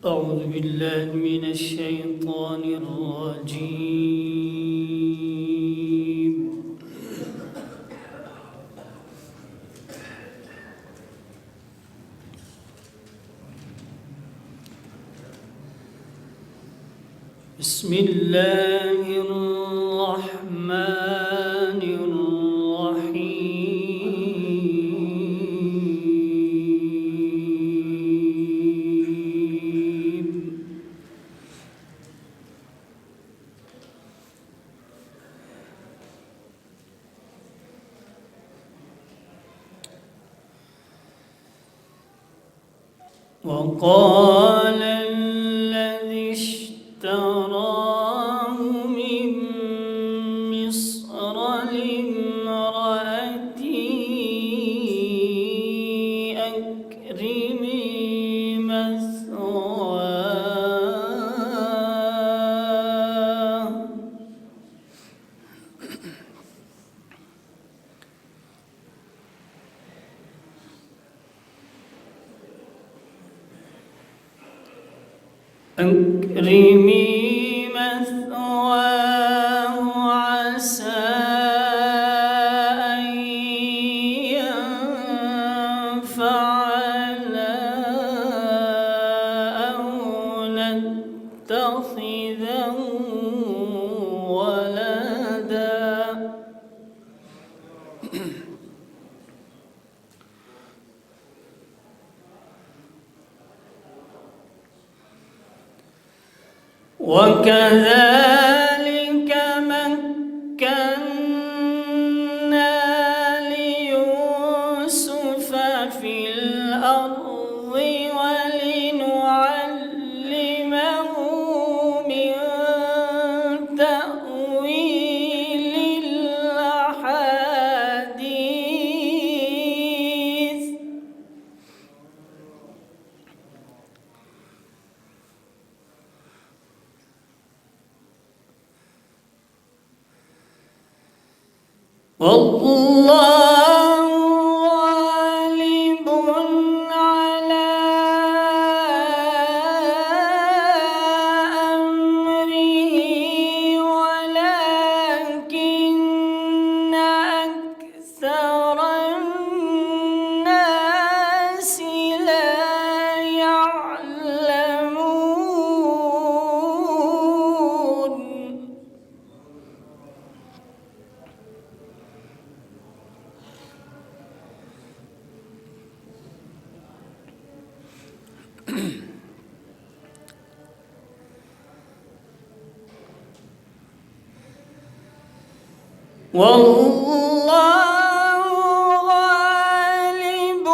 أعوذ بالله من الشيطان الرجيم. بسم الله الرحمن الرحيم. وقال الذي اشتراه من مصر لامرأته أكرمي مثواه عسى أن ينفعنا أو نتخذه ولدا وكذلك مكنا ليوسف في الأرض ولنعلمه من تأويل الأحاديث والله غالب على أمره ولكن أكثر الناس لا يعلمون والله غالب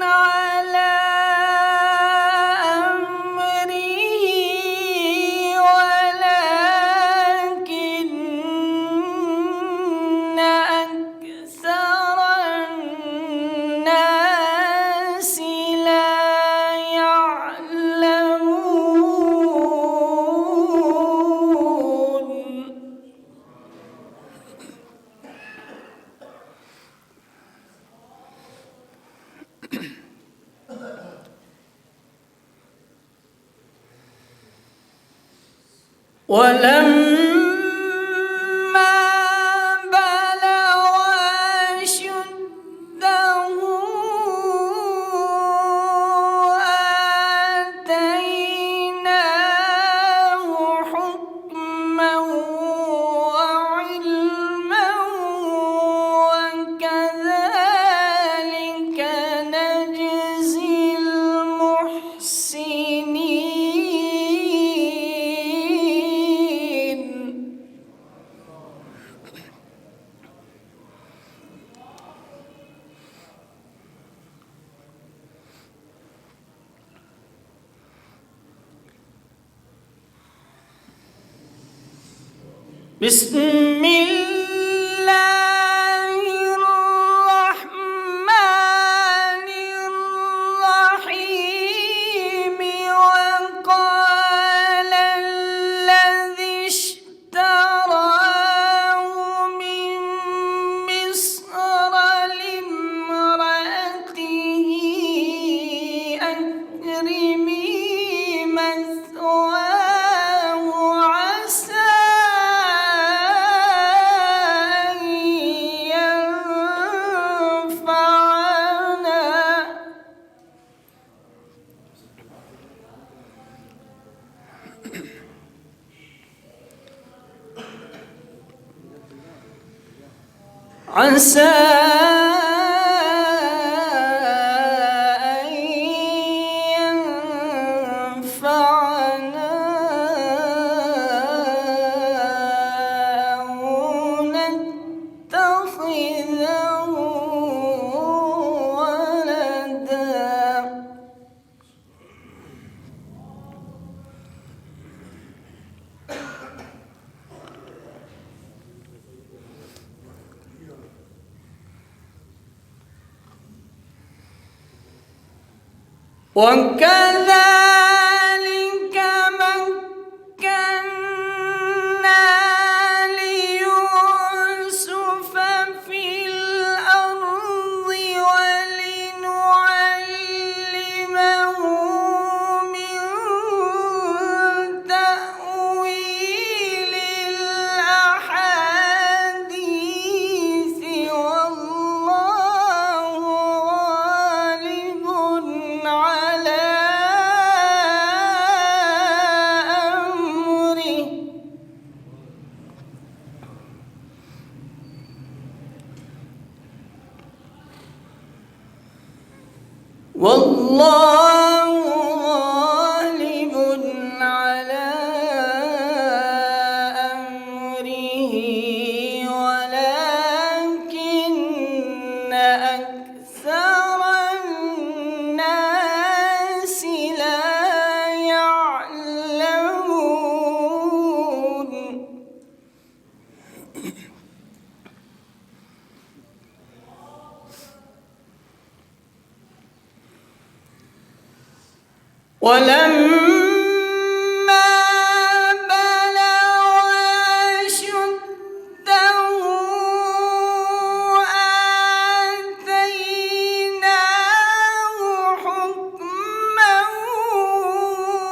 على أمره ولكن أكثر الناس لا يعلمون ولما بلغ أشده آتيناه حكما وعلما وكذلك نجزي المحسنين. بسم الله الرحمن الرحيم. وقال الذي اشتراه من مصر لامرأته أكرمي عسى أن ينفعنا أو نتخذه ولدا وكذلك مكنا ليوسف في الأرض ولنعلمه من تأويل الأحاديث والله غالب على أمره والله غالب على أمره ولكن أكثر الناس لا يعلمون ولما بلغ أشده آتيناه حكما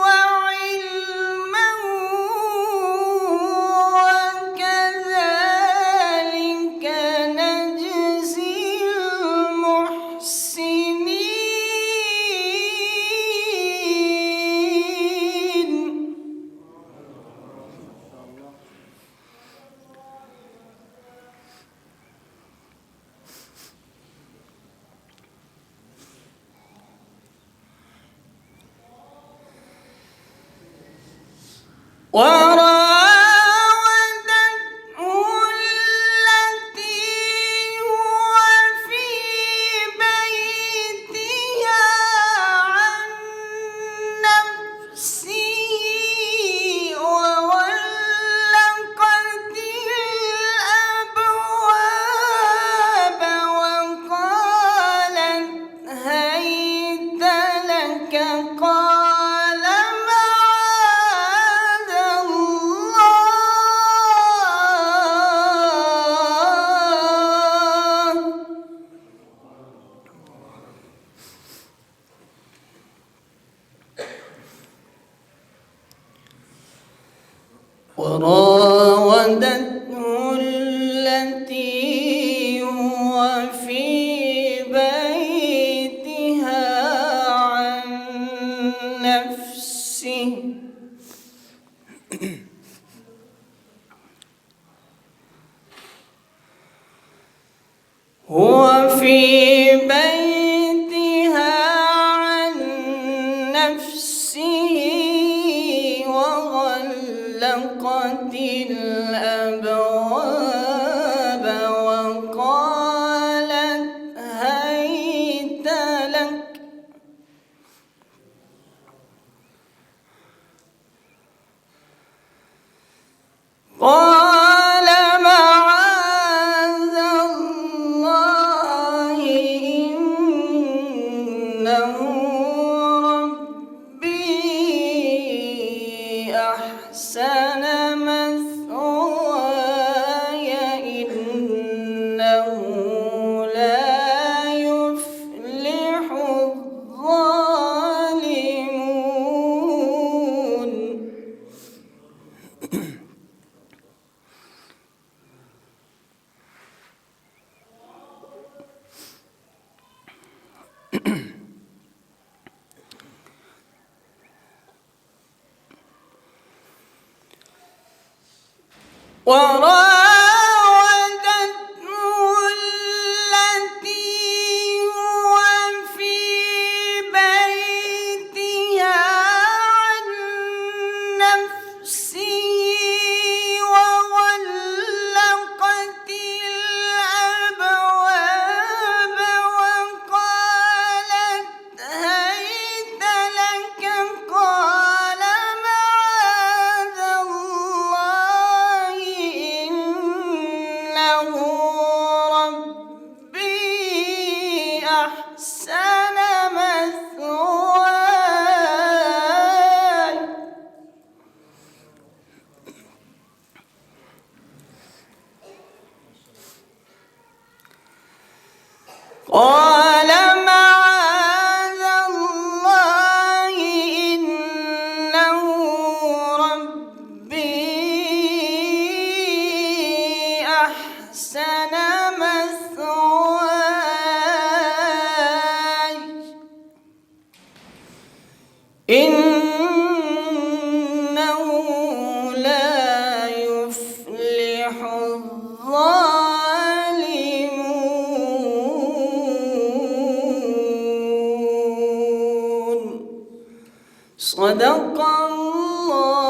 وعلما وكذلك نجزي المحسنين وراودته التي هو في بيتها عن نفسه وغلقت الأبواب وقالت هيت لك قال معاذ الله وراودته التي هو في بيتها عن نفسه هو في بيتها عن نفسه وغلقت الأبواب وقالت هيت لك قال معاذ الله إنه ربي أحسن مثواي إنه لا يفلح الظالمون وراودته صدق الله